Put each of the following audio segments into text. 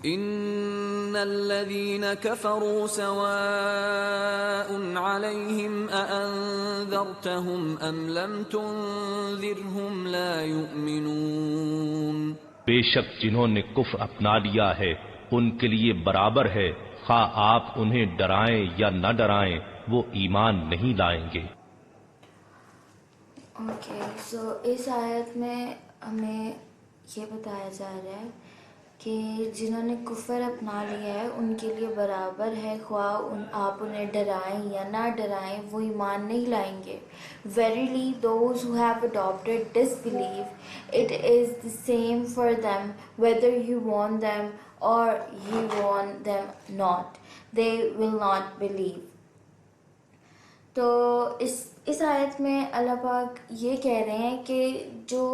ان الذين كفروا سواء عليهم اانذرتهم ام لم تنذرهم لا يؤمنون. بے شک جنہوں نے کفر اپنا لیا ہے ان کے لیے برابر ہے، خواہ آپ انہیں ڈرائیں یا نہ ڈرائیں وہ ایمان نہیں لائیں گے. اوکے، سو اس آیت میں ہمیں یہ بتایا جا رہا ہے کہ جنہوں نے کفر اپنا لیا ہے ان کے لیے برابر ہے، خواہ آپ انہیں ڈرائیں یا نہ ڈرائیں وہ ایمان نہیں لائیں گے. Verily those who have adopted disbelief, it is the same for them whether you warn them or you warn them not, they will not believe. تو اس آیت میں اللہ پاک یہ کہہ رہے ہیں کہ جو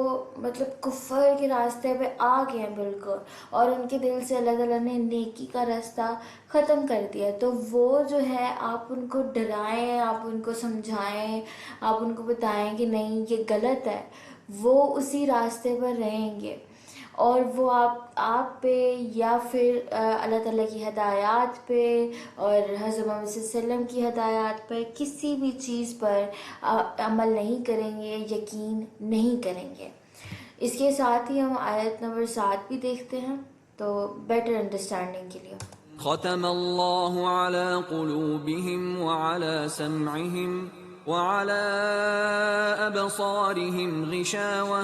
مطلب کفر کے راستے پہ آ گئے ہیں بالکل، اور ان کے دل سے اللہ تعالیٰ نے نیکی کا راستہ ختم کر دیا، تو وہ جو ہے آپ ان کو ڈرائیں، آپ ان کو سمجھائیں، آپ ان کو بتائیں کہ نہیں یہ غلط ہے، وہ اسی راستے پر رہیں گے. اور وہ آپ پہ یا پھر اللہ تعالیٰ کی ہدایات پہ اور حضرت محمد صلی اللہ علیہ وسلم کی ہدایات پہ کسی بھی چیز پر عمل نہیں کریں گے، یقین نہیں کریں گے. اس کے ساتھ ہی ہم آیت نمبر 7 بھی دیکھتے ہیں تو بیٹر انڈرسٹینڈنگ کے لیے. ختم اللہ علی قلوبہم وعلی سمعہم وعلی ابصارہم غشاوہ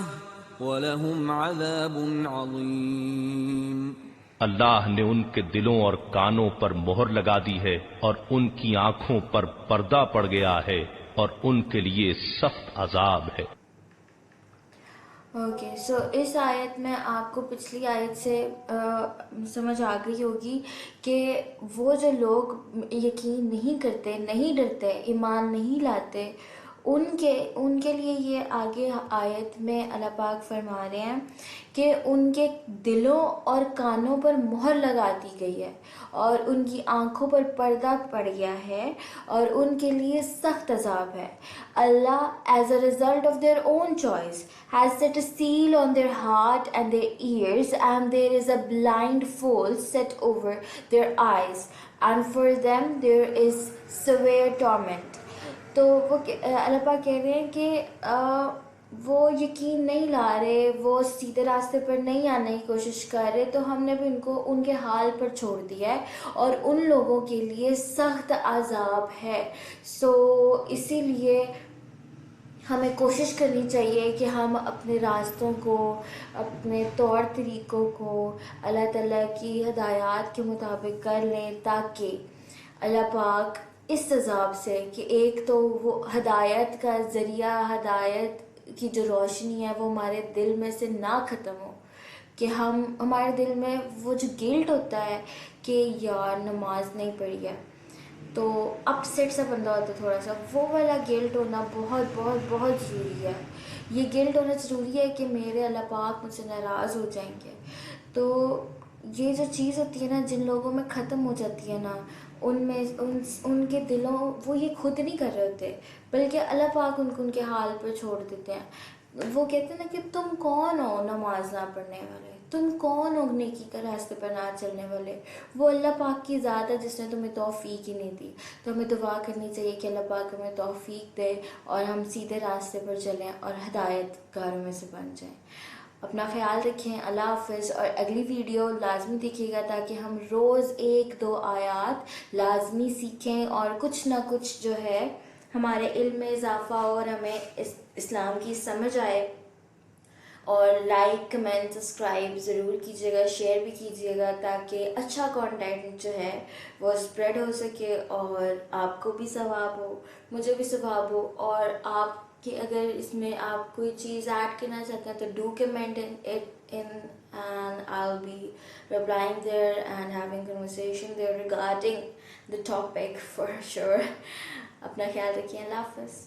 وَلَهُمْ عَذَابٌ عَظِيمٌ. اللہ نے ان کے دلوں اور کانوں پر مہر لگا دی ہے اور ان کی آنکھوں پر پردہ پڑ گیا ہے اور ان کے لیے سخت عذاب ہے. اوکے، سو اس آیت میں آپ کو پچھلی آیت سے سمجھ آ گئی ہوگی کہ وہ جو لوگ یقین نہیں کرتے، نہیں ڈرتے، ایمان نہیں لاتے، ان کے لیے یہ آگے آیت میں اللہ پاک فرما رہے ہیں کہ ان کے دلوں اور کانوں پر مہر لگا دی گئی ہے اور ان کی آنکھوں پر پردہ پڑ گیا ہے اور ان کے لیے سخت عذاب ہے. اللہ as a result of their own choice has set a seal on their heart and their ears, and there is a blindfold set over their eyes, and for them there is severe torment. تو وہ اللہ پاک کہہ رہے ہیں کہ وہ یقین نہیں لا رہے، وہ سیدھے راستے پر نہیں آنے کی کوشش کر رہے، تو ہم نے بھی ان کو ان کے حال پر چھوڑ دیا ہے اور ان لوگوں کے لیے سخت عذاب ہے. سو اسی لیے ہمیں کوشش کرنی چاہیے کہ ہم اپنے راستوں کو، اپنے طور طریقوں کو اللہ تعالیٰ کی ہدایات کے مطابق کر لیں، تاکہ اللہ پاک اس عذاب سے، کہ ایک تو وہ ہدایت کا ذریعہ، ہدایت کی جو روشنی ہے وہ ہمارے دل میں سے نہ ختم ہو، کہ ہمارے دل میں وہ جو گلٹ ہوتا ہے کہ یار نماز نہیں پڑھی ہے تو اپ سیٹ سا بندہ ہوتا ہے تھوڑا سا، وہ والا گلٹ ہونا بہت بہت بہت ضروری ہے. یہ گلٹ ہونا ضروری ہے کہ میرے اللہ پاک مجھ سے ناراض ہو جائیں گے. تو یہ جو چیز ہوتی ہے نا، جن لوگوں میں ختم ہو جاتی ہے نا، ان کے دلوں، وہ یہ خود نہیں کر رہے ہوتے بلکہ اللہ پاک ان کو ان کے حال پر چھوڑ دیتے ہیں. وہ کہتے ہیں نا کہ تم کون ہو نماز نہ پڑھنے والے، تم کون ہو نیکی کا راستے پر نہ چلنے والے. وہ اللہ پاک کی ذات ہے جس نے تمہیں توفیق ہی نہیں دی. تو ہمیں دعا کرنی چاہیے کہ اللہ پاک ہمیں توفیق دے اور ہم سیدھے راستے پر چلیں اور ہدایت گاروں میں سے بن جائیں. اپنا خیال رکھیں. اللہ حافظ. اور اگلی ویڈیو لازمی دیکھیے گا تاکہ ہم روز 1-2 آیات لازمی سیکھیں اور کچھ نہ کچھ جو ہے ہمارے علم میں اضافہ ہو اور ہمیں اسلام کی سمجھ آئے. اور لائک، کمنٹ، سبسکرائب ضرور کیجیے گا، شیئر بھی کیجیے گا تاکہ اچھا کانٹینٹ جو ہے وہ اسپریڈ ہو سکے اور آپ کو بھی ثواب ہو، مجھے بھی ثواب ہو. اور آپ کہ اگر اس میں آپ کوئی چیز ایڈ کرنا چاہتے ہیں تو do comment in and I'll be replying there and having conversation there regarding the topic for sure. اپنا خیال رکھیے. اللہ حافظ.